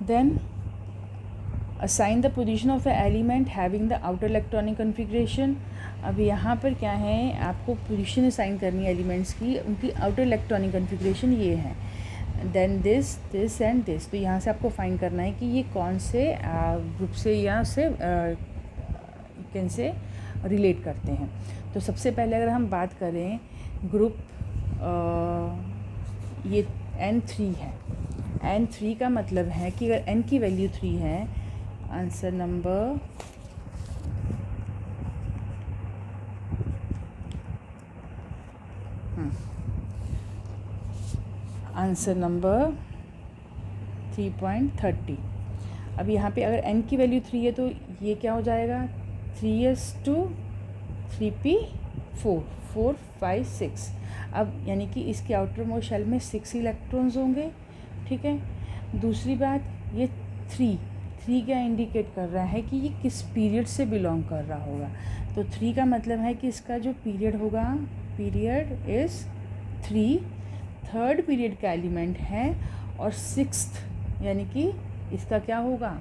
Then assign the position of the element having the outer electronic configuration. अब यहाँ पर क्या है, आपको पोजीशन असाइन करनी है एलिमेंट्स की, उनकी आउटर इलेक्ट्रॉनिक कन्फिग्रेशन ये है। Then this this and this, तो यहाँ से आपको फाइंड करना है कि ये कौन से ग्रुप से या से कैन से रिलेट करते हैं। तो सबसे पहले अगर हम बात करें ग्रुप, ये N3 है। N3 का मतलब है कि अगर N की वैल्यू 3 है, आंसर नंबर आंसर नंबर 3.30। अब यहाँ पे अगर n की वैल्यू 3 है तो ये क्या हो जाएगा, 3s2 3p4 4 5 6। अब यानी कि इसके आउटर मोस्ट शेल में 6 इलेक्ट्रॉन्स होंगे, ठीक है। दूसरी बात, ये 3 क्या इंडिकेट कर रहा है कि ये किस पीरियड से बिलोंग कर रहा होगा। तो 3 का मतलब है कि इसका जो पीरियड होगा, पीरियड इज़ 3, थर्ड पीरियड का एलिमेंट है, और 6th यानी कि इसका क्या होगा,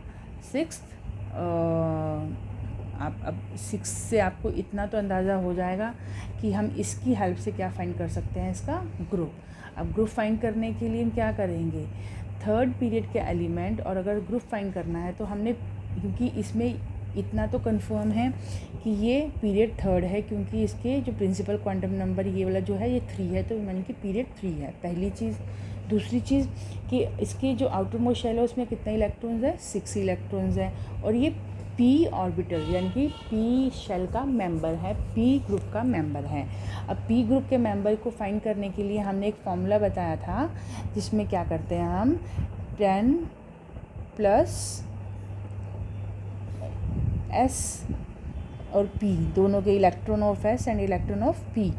6th। आप अब 6 से आपको इतना तो अंदाज़ा हो जाएगा कि हम इसकी हेल्प से क्या फाइंड कर सकते हैं, इसका ग्रुप। अब ग्रुप फाइंड करने के लिए हम क्या करेंगे, थर्ड पीरियड के एलिमेंट, और अगर ग्रुप फाइंड करना है तो हमने, क्योंकि इसमें इतना तो कंफर्म है कि ये पीरियड थर्ड है, क्योंकि इसके जो प्रिंसिपल क्वांटम नंबर ये वाला जो है ये 3 है, तो यानी कि पीरियड 3 है, पहली चीज़। दूसरी चीज़ कि इसकी जो आउटर मोस्ट शेल है उसमें कितने इलेक्ट्रॉन्स है, 6 इलेक्ट्रॉन्स हैं, और ये p ऑर्बिटल यानी कि p शेल का मेंबर है, p ग्रुप का मेंबर है। अब p ग्रुप के मेंबर को फाइंड करने के लिए हमने एक फॉर्मूला बताया था, जिसमें क्या करते हैं हम, 10 प्लस s और p दोनों के electron of s and electron of p।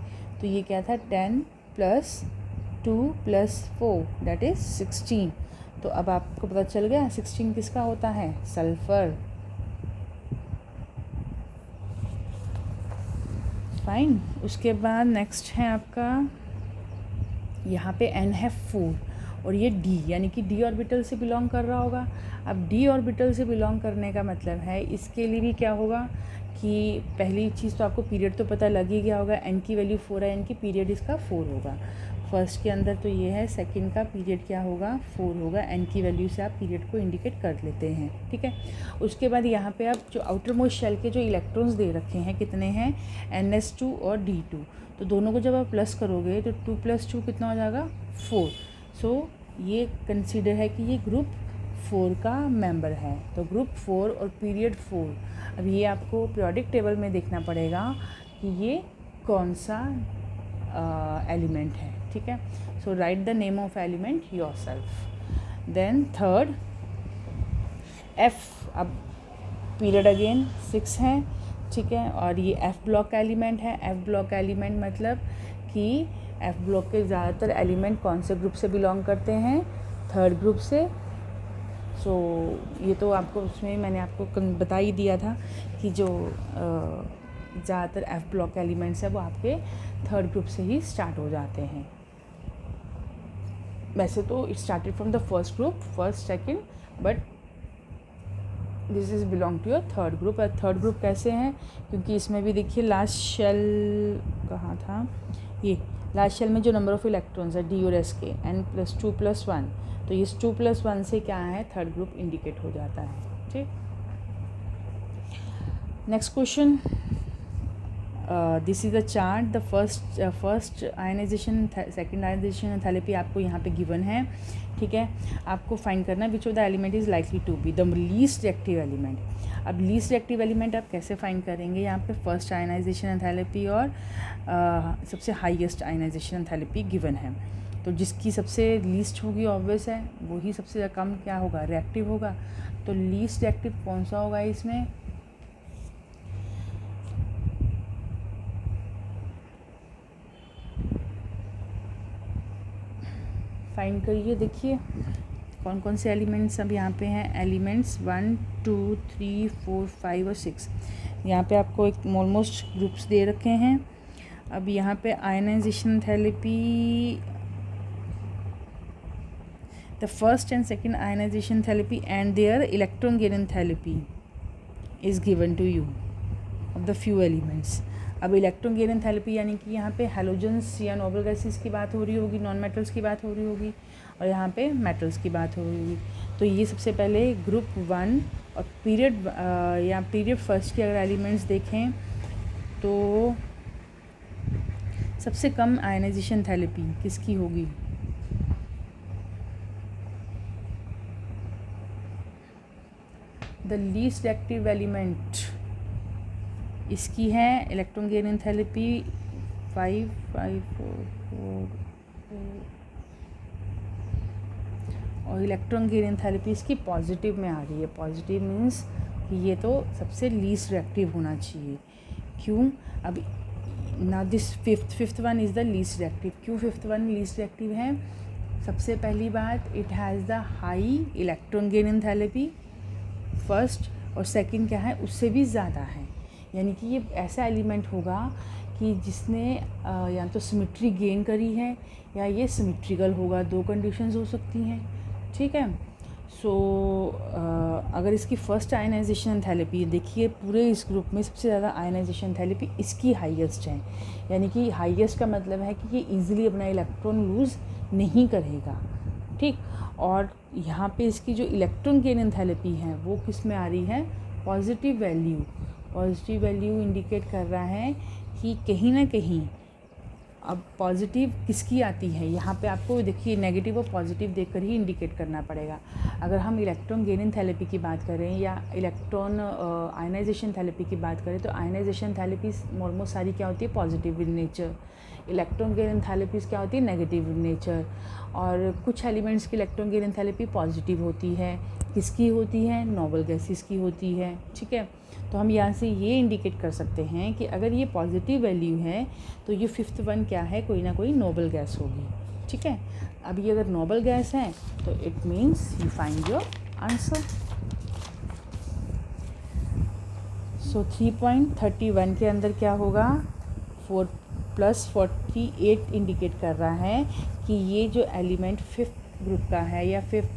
तो ये क्या था, 10 प्लस 2 प्लस 4 दैट इज़ 16। तो अब आपको पता चल गया 16 किसका होता है, सल्फ़र। फाइन। उसके बाद नेक्स्ट है आपका, यहाँ पे n है 4, और ये d यानी कि d ऑर्बिटल से बिलोंग कर रहा होगा। अब d ऑर्बिटल से बिलोंग करने का मतलब है, इसके लिए भी क्या होगा कि पहली चीज़ तो आपको पीरियड तो पता लग ही गया होगा, n की वैल्यू 4 है, n की पीरियड इसका 4 होगा। फर्स्ट के अंदर तो ये है, सेकंड का पीरियड क्या होगा, 4 होगा। n की वैल्यू से आप पीरियड को इंडिकेट कर लेते हैं, ठीक है। उसके बाद यहाँ पे आप जो आउटर मोस्ट शेल के जो इलेक्ट्रॉन्स दे रखे हैं कितने हैं, ns2 और d2। तो दोनों को जब आप प्लस करोगे तो 2 + 2 कितना हो जाएगा, 4। सो ये कंसीडर है कि ये ग्रुप 4 का मेंबर है। तो ग्रुप 4 और पीरियड 4, अब ये आपको पीरियोडिक टेबल में देखना पड़ेगा कि ये कौन सा एलिमेंट है, ठीक है। So right the name of element yourself. Then third F, अब पीरियड अगेन 6 है, ठीक है, और ये F ब्लॉक का एलिमेंट है। F ब्लॉक का एलिमेंट मतलब कि F ब्लॉक के ज़्यादातर एलिमेंट कौन से ग्रुप से बिलोंग करते हैं, थर्ड ग्रुप से। सो ये तो आपको उसमें मैंने आपको बता ही दिया था कि जो ज़्यादातर F ब्लॉक के एलिमेंट्स है वो आपके थर्ड ग्रुप से ही स्टार्ट हो जाते हैं। वैसे तो it started from the first group, first second, but this is belong to your third group. Third group कैसे हैं, क्योंकि इसमें भी देखिए लास्ट शेल कहाँ था, ये लास्ट शेल में जो नंबर ऑफ इलेक्ट्रॉन्स है d और s के n+2 + 1, तो इस 2 + 1 से क्या है, थर्ड ग्रुप इंडिकेट हो जाता है, ठीक। Next question, this is the chart, the first ionization, second ionization enthalpy आपको यहाँ पे गिवन है, ठीक है। आपको फाइंड करना है which of the element is likely to be the least reactive element. अब लीस्ट रिएक्टिव एलिमेंट आप कैसे फाइंड करेंगे, यहाँ पे फर्स्ट आयनाइजेशन एंथैल्पी और सबसे हाईएस्ट आयनाइजेशन एंथैल्पी गिवन है। तो जिसकी सबसे लीस्ट होगी ऑब्वियस है वही सबसे कम क्या होगा, रिएक्टिव होगा। तो लीस्ट रिएक्टिव कौन सा होगा इसमें, फाइंड करिए। देखिए कौन कौन से एलिमेंट्स अब यहाँ पे हैं, एलिमेंट्स 1 2 3 4 5 और 6। यहाँ पे आपको एक ऑलमोस्ट ग्रुप्स दे रखे हैं। अब यहाँ पे ionization enthalpy the first and second ionization enthalpy and their electron gain enthalpy is given to you of the few elements. अब इलेक्ट्रॉन गेन एंथैल्पी यानी कि यहाँ पे हैलोजेंस या नोबल गैसेस की बात हो रही होगी, नॉन मेटल्स की बात हो रही होगी, और यहाँ पे मेटल्स की बात हो रही होगी. तो ये सबसे पहले ग्रुप 1 और पीरियड फर्स्ट के अगर एलिमेंट्स देखें तो सबसे कम आयनाइजेशन एंथैल्पी किसकी होगी? द लीस्ट एक्टिव एलिमेंट इसकी है इलेक्ट्रॉन गेन एंथैल्पी 5, 5, 4, 4, और इलेक्ट्रॉन गेन एंथैल्पी इसकी पॉजिटिव में आ रही है. पॉजिटिव मीन्स कि ये तो सबसे लीस्ट रिएक्टिव होना चाहिए. क्यों? अब ना this fifth one is the least reactive. क्यों फिफ्थ वन लीस्ट रिएक्टिव है? सबसे पहली बात, it has the high electron gain enthalpy first, और सेकंड क्या है, उससे भी ज़्यादा है. यानी कि ये ऐसा एलिमेंट होगा कि जिसने या तो सिमेट्री गेन करी है या ये सिमेट्रिकल होगा. 2 कंडीशंस हो सकती हैं. ठीक है. सो अगर इसकी फर्स्ट आयनाइजेशन एंथैल्पी देखिए, पूरे इस ग्रुप में सबसे ज़्यादा आयनाइजेशन एंथैल्पी इसकी हाईएस्ट है. यानी कि हाईएस्ट का मतलब है कि ये ईजिली अपना इलेक्ट्रॉन लूज़ नहीं करेगा. ठीक. और यहाँ पे इसकी जो इलेक्ट्रॉन गेन एंथैल्पी है वो किस में आ रही है? Positive value. Positive value indicate कर रहा है कि कहीं ना कहीं अब पॉजिटिव किसकी आती है. यहाँ पे आपको देखिए नेगेटिव और पॉजिटिव देखकर ही इंडिकेट करना पड़ेगा. अगर हम इलेक्ट्रॉन गेन एंथैल्पी की बात करें या इलेक्ट्रॉन आयनाइजेशन एंथैल्पी की बात करें तो आयनाइजेशन एंथैल्पी ऑलमोस्ट सारी क्या होती है? Positive in nature. Electron gain enthalpies क्या होती है? Negative in nature. और कुछ एलिमेंट्स की इलेक्ट्रॉन गेन एंथैल्पी पॉजिटिव होती है. किसकी होती है? नोबल गैसेस की होती है. ठीक है. तो हम यहाँ से ये इंडिकेट कर सकते हैं कि अगर ये पॉजिटिव वैल्यू है तो ये फिफ्थ वन क्या है? कोई ना कोई नोबल गैस होगी. ठीक है. अब ये अगर नोबल गैस है तो it means you find your answer. So 3.31 के अंदर क्या होगा? 4 + 48 इंडिकेट कर रहा है कि ये जो एलिमेंट फिफ्थ ग्रुप का है या फिफ्थ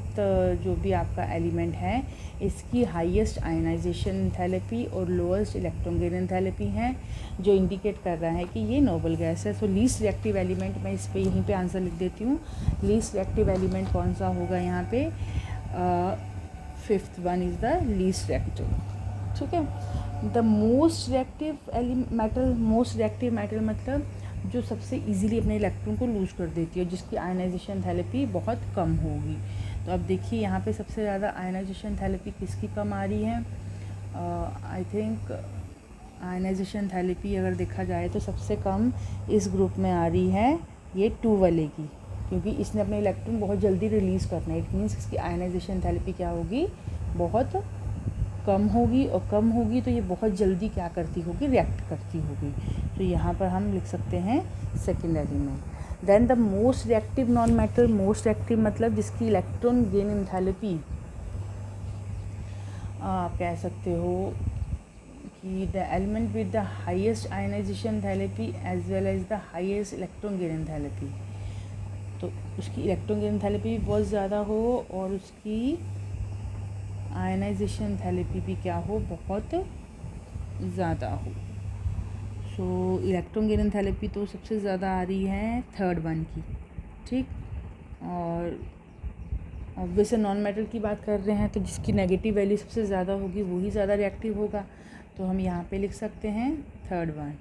जो भी आपका एलिमेंट है इसकी हाईएस्ट आयनाइजेशन एंथैल्पी और लोएस्ट इलेक्ट्रॉन गेन एंथैल्पी है, जो इंडिकेट कर रहा है कि ये नोबल गैस है. सो लीस्ट रिएक्टिव एलिमेंट, मैं इस पे यहीं पे आंसर लिख देती हूँ. लीस्ट रिएक्टिव एलिमेंट कौन सा होगा यहाँ पे? Fifth one is the least reactive. ठीक है. द मोस्ट रिएक्टिव मेटल मतलब जो सबसे इजीली अपने इलेक्ट्रॉन को लूज कर देती है, जिसकी आयनाइजेशन एंथैल्पी बहुत कम होगी. तो अब देखिए यहाँ पे सबसे ज़्यादा आयनाइजेशन एंथैल्पी किसकी कम आ रही है? आई थिंक आयनाइजेशन एंथैल्पी अगर देखा जाए तो सबसे कम इस ग्रुप में आ रही है ये 2 वाले की, क्योंकि इसने अपने इलेक्ट्रॉन बहुत जल्दी रिलीज़ करना है. इट मीन्स इसकी आयनाइजेशन एंथैल्पी क्या होगी? बहुत कम होगी. और कम होगी तो ये बहुत जल्दी क्या करती होगी? रिएक्ट करती होगी. तो यहाँ पर हम लिख सकते हैं second element. Then the most reactive non metal. Most reactive मतलब जिसकी इलेक्ट्रॉन गेन एंथैल्पी आप कह सकते हो कि the element with the highest ionization enthalpy as well as the highest electron gain enthalpy. तो उसकी इलेक्ट्रॉन गेन एंथैल्पी भी बहुत ज़्यादा हो और उसकी आयनाइजेशन एंथैल्पी भी क्या हो? बहुत ज़्यादा हो. सो इलेक्ट्रॉन गेन एंथैल्पी तो सबसे ज़्यादा आ रही है थर्ड वन की. ठीक. और ऑब्वियसली नॉन मेटल की बात कर रहे हैं तो जिसकी नेगेटिव वैल्यू सबसे ज़्यादा होगी वही ज़्यादा रिएक्टिव होगा. तो हम यहाँ पे लिख सकते हैं third one.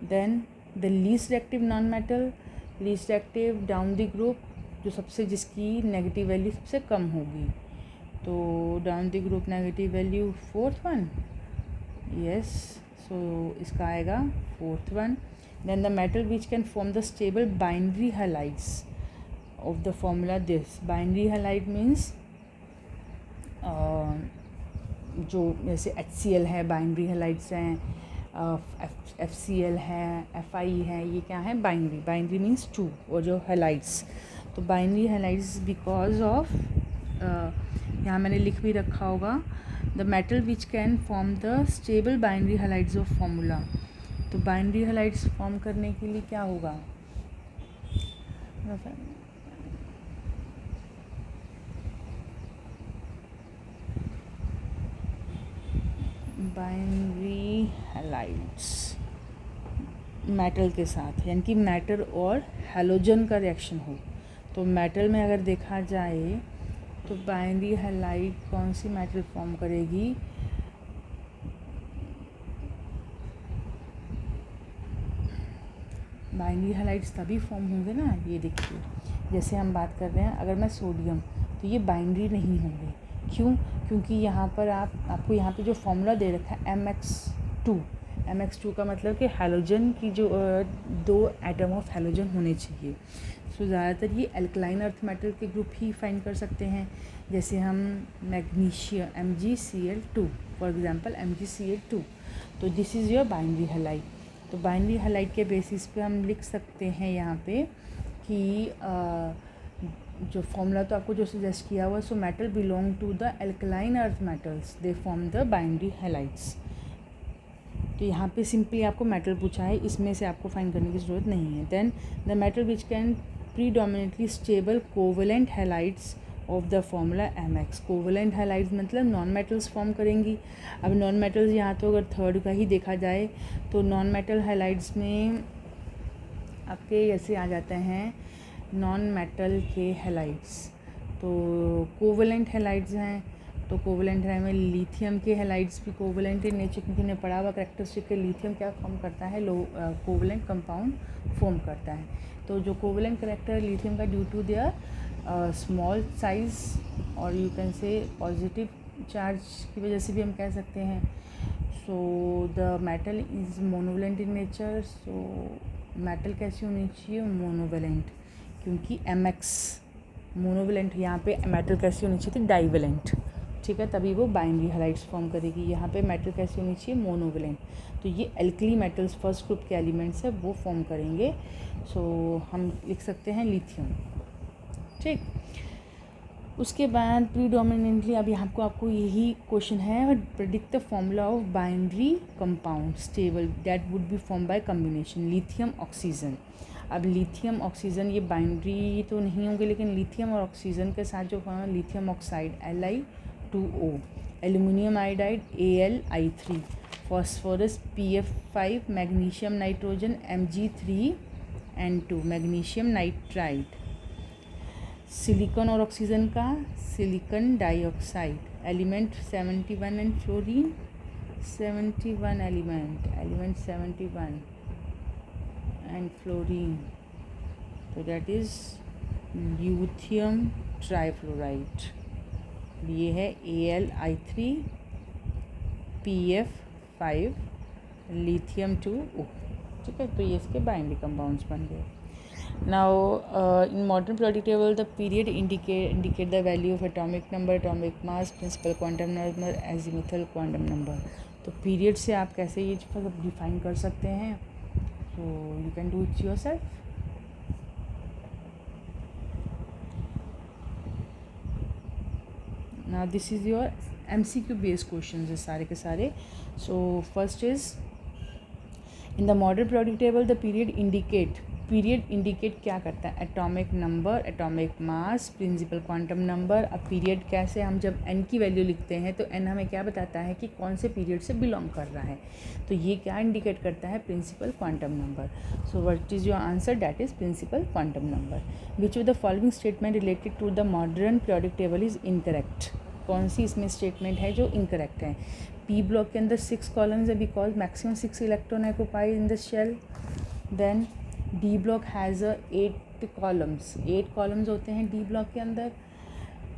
Then the least reactive non metal. Least reactive down the group, जो सबसे जिसकी नेगेटिव वैल्यू सबसे कम होगी. तो down the group negative value fourth one. Yes. So इसका आएगा fourth one. Then the metal which can form the stable binary halides of the formula this. Binary halide means जो जैसे HCl है, binary halides हैं. FCl है, FI है, ये क्या है? बाइनरी. बाइनरी मीन्स 2 और जो हैलाइड्स. तो बाइनरी हैलाइड्स बिकॉज ऑफ यहाँ मैंने लिख भी रखा होगा the metal which can form the stable binary halides of formula. तो बाइनरी हैलाइड्स फॉर्म करने के लिए क्या होगा? बाइनरी हैलाइड्स मेटल के साथ, यानी कि मेटल और हैलोजन का रिएक्शन हो। तो मेटल में अगर देखा जाए तो बाइनरी हैलाइड कौन सी मेटल फॉर्म करेगी? बाइनरी हैलाइड्स तभी फॉर्म होंगे ना, ये देखिए जैसे हम बात कर रहे हैं अगर मैं सोडियम, तो ये बाइनरी नहीं होंगे। क्यों? क्योंकि यहाँ पर आपको यहाँ पे जो फॉर्मूला दे रखा है MX2 का मतलब कि हैलोजन की जो 2 एटम ऑफ हैलोजन होने चाहिए। सो ज़्यादातर ये एल्कलाइन अर्थ मेटल के ग्रुप ही फाइंड कर सकते हैं। जैसे हम magnesium MgCl2 for example MgCl2, तो this is your binary halide. तो बाइनरी हैलाइड के बेसिस पे हम लिख सकते हैं यहाँ पे कि जो फॉर्मूला तो आपको जो सजेस्ट किया हुआ, so metal belong to the alkaline earth metals, they form the binary halides. तो यहाँ पे सिंपली आपको मेटल पूछा है, इसमें से आपको फाइंड करने की ज़रूरत नहीं है। Then the metal which can predominantly stable covalent halides of the formula MX। Covalent halides मतलब नॉन मेटल्स फॉर्म करेंगी। अब नॉन मेटल्स यहाँ तो अगर थर्ड का ही देखा जाए तो नॉन मेटल हैलाइड्स में आपके ऐसे आ जाते हैं नॉन मेटल के हैलाइड्स। तो कोवेलेंट हैलाइड्स हैं, तो कोवेलेंट है में लिथियम के हैलाइड्स भी कोवेलेंट इन नेचर, क्योंकि ने पढ़ा हुआ कैरेक्टरिस्टिक के लिथियम क्या फॉर्म करता है, कोवेलेंट कंपाउंड फॉर्म करता है। तो जो कोवेलेंट करेक्टर लिथियम का due to their small size और you can say positive charge की वजह से भी हम कह सकते हैं। So the metal is monovalent in nature. So metal कैसी होनी चाहिए? मोनोवेलेंट, क्योंकि MX मोनोवेलेंट, यहाँ पे मेटल कैसी होनी चाहिए थी? डाइवेलेंट, ठीक है, तभी वो बाइनरी हैलाइड्स फॉर्म करेगी। यहाँ पे मेटल कैसी होनी चाहिए? मोनोवेलेंट। तो ये एल्कली मेटल्स फर्स्ट ग्रुप के एलिमेंट्स है वो फॉर्म करेंगे। सो हम लिख सकते हैं लिथियम, ठीक। उसके बाद प्रीडोमिनेंटली अब यहाँ आपको यही क्वेश्चन है, predict the formula of binary compound stable that would be form by combination lithium oxygen. अब लिथियम ऑक्सीजन ये बाइनरी तो नहीं होंगे, लेकिन लिथियम और ऑक्सीजन के साथ जो form lithium oxide Li2O, aluminium iodide Al(I3), phosphorus PF5, magnesium nitrogen Mg3N2, magnesium nitride, silicon और ऑक्सीजन का silicon dioxide, element 71 and fluorine 71 element 71 and fluorine, तो दैट इज़ ल्यूथियम ट्राइफ्लोराइड। ये है Al(I3) PF5 लिथियम 2O, ठीक है। तो ये इसके बाइनरी कंपाउंड्स बन गए। Now in modern periodic table the period indicate the value of atomic number, atomic mass, principal quantum number, azimuthal quantum number। तो पीरियड से आप कैसे ये डिफाइन कर सकते हैं? So you can do it yourself। Now this is your MCQ based questions है सारे के सारे। So first is in the modern periodic table the period indicate क्या करता है? Atomic number, atomic mass, principal quantum number. अब period कैसे, हम जब n की वैल्यू लिखते हैं तो n हमें क्या बताता है कि कौन से पीरियड से बिलोंग कर रहा है, तो ये क्या इंडिकेट करता है? Principal quantum number. So what is your answer? That is principal quantum number. Which of the following statement related to the modern periodic table is incorrect? कौन सी इसमें स्टेटमेंट है जो इनकरेक्ट है? पी ब्लॉक के अंदर 6 कॉलम्स है because maximum 6 electron occupied in the shell. Then D block has 8 columns, 8 columns होते हैं डी ब्लॉक के अंदर।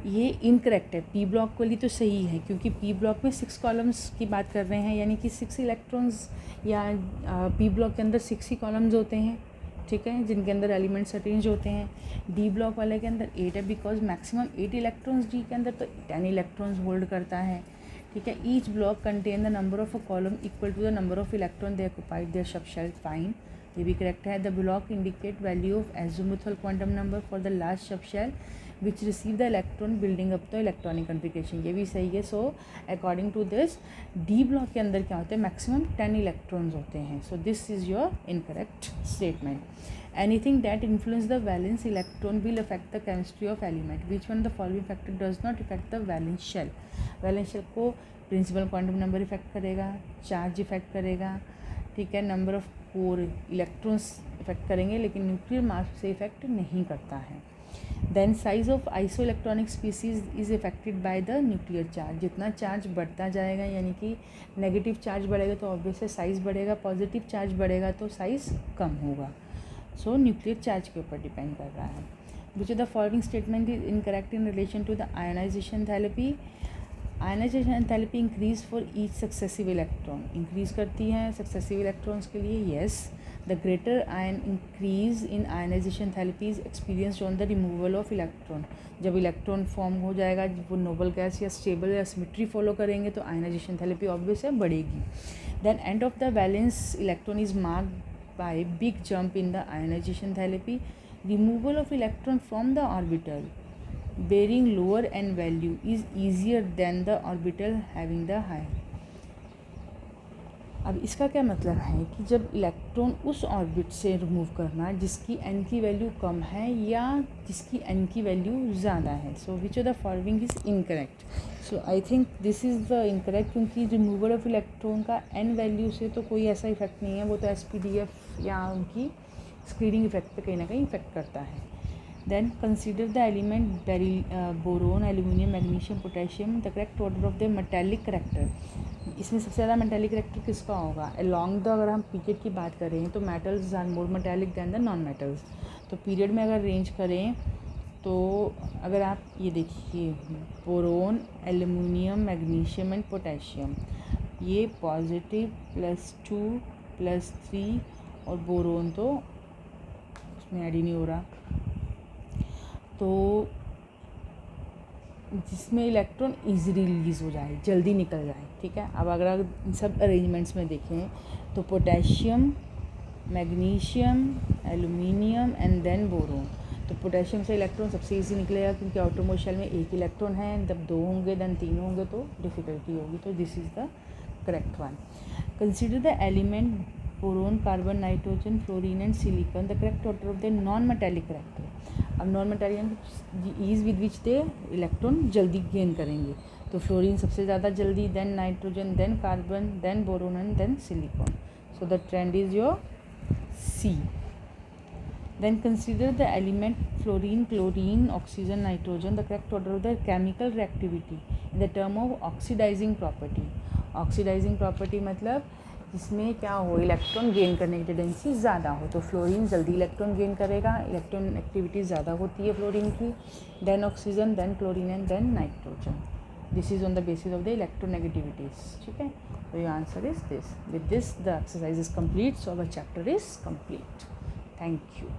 ये इनकरेक्ट है, पी ब्लॉक वाली तो सही है क्योंकि पी ब्लॉक में 6 कॉलम्स की बात कर रहे हैं, यानी कि 6 इलेक्ट्रॉन्स, या पी ब्लॉक के अंदर 6 ही कॉलम्स होते हैं, ठीक है, जिनके अंदर एलिमेंट्स अरेंज होते हैं। डी ब्लॉक वाले के अंदर 8 है बिकॉज मैक्सिमम 8 इलेक्ट्रॉन्स डी के अंदर तो 10 इलेक्ट्रॉन्स होल्ड करता है, ठीक है। Each block contain the number of a column equal to the number of electron they occupied their sub shell fine ये भी करेक्ट है. The block indicate value of azimuthal quantum number for the last subshell which receive the electron building up the electronic configuration. ये भी सही है. So according to this D block के अंदर क्या होते हैं, मैक्सिमम 10 इलेक्ट्रॉन्स होते हैं. So this is your incorrect statement. Anything that influence the valence electron will affect the chemistry of element. Which one of the following factor does not affect the valence shell? Valence shell को principal quantum number effect करेगा, charge effect करेगा, ठीक है, number of core electrons effect करेंगे, लेकिन nuclear mass से effect नहीं करता है. Then size of isoelectronic species is affected by the nuclear charge. जितना चार्ज बढ़ता जाएगा, यानी कि नेगेटिव चार्ज बढ़ेगा तो ऑब्वियसली साइज़ बढ़ेगा, पॉजिटिव चार्ज बढ़ेगा तो साइज़ कम होगा. सो न्यूक्लियर चार्ज के ऊपर डिपेंड कर रहा है. Which of the following statement is incorrect in relation to the ionization therapy. Ionization therapy increase for each successive electron. Increase करती है सक्सेसिव इलेक्ट्रॉन्स के लिए. Yes. The greater ion increase in ionization therapy is experienced on the removal of electron. जब electron form हो जाएगा, वो noble gas या stable या सिमेट्री फॉलो करेंगे तो आयनाइजेशन थेरेपी ऑब्वियस है बढ़ेगी. Then end of the valence electron is marked by big jump in the ionization therapy. Removal of electron from the orbital bearing lower n value is easier than the orbital having the higher. अब इसका क्या मतलब है कि जब electron उस orbit से remove करना जिसकी n की वैल्यू कम है या जिसकी n की वैल्यू ज़्यादा है. So which of the following is incorrect. So I think this is the incorrect, क्योंकि रिमूवल ऑफ इलेक्ट्रॉन का n वैल्यू से तो कोई ऐसा इफेक्ट नहीं है. वो तो SPDF या उनकी स्क्रीनिंग इफेक्ट पे कहीं ना कहीं इफेक्ट करता है. Then consider the element boron, aluminium, magnesium, potassium, the correct order of the metallic character. इसमें सबसे ज़्यादा मेटेलिक करेक्टर किसका होगा. अलॉन्ग द अगर हम पीरियड की बात करें तो metals are more metallic than the non metals. तो पीरियड में अगर रेंज करें तो अगर आप ये देखिए, boron, aluminium, magnesium and potassium, ये पॉजिटिव +2 +3 और बोरोन तो उसमें ऐड ही नहीं हो रहा. तो जिसमें इलेक्ट्रॉन इजीली रिलीज़ हो जाए, जल्दी निकल जाए, ठीक है. अब अगर इन सब अरेंजमेंट्स में देखें तो potassium, magnesium, aluminium and then boron. तो पोटेशियम से इलेक्ट्रॉन सबसे इजी निकलेगा, क्योंकि आउटरमोस्ट शेल में एक इलेक्ट्रॉन है. जब 2 होंगे देन 3 होंगे तो डिफ़िकल्टी होगी. तो this is the correct one. Consider the element boron, carbon, nitrogen, fluorine and silicon, the correct order of the non metallic character. अब non metallic ease with which they electron जल्दी gain करेंगे. तो fluorine सबसे ज़्यादा जल्दी, then nitrogen, then carbon, then boron and then silicon. So the trend is your C. Then consider the element fluorine, chlorine, oxygen, nitrogen, the correct order of the chemical reactivity in the term of oxidizing property. Oxidizing property मतलब जिसमें क्या हो, electron gain करने की tendency ज़्यादा हो. तो fluorine जल्दी इलेक्ट्रॉन गेन करेगा, इलेक्ट्रॉन एक्टिविटी ज़्यादा होती है फ्लोरीन की. Then oxygen, then chlorine and then nitrogen. This is on the basis of the electronegativities. ठीक है. So your answer is this. With this, the exercise is complete. So our chapter is complete. Thank you.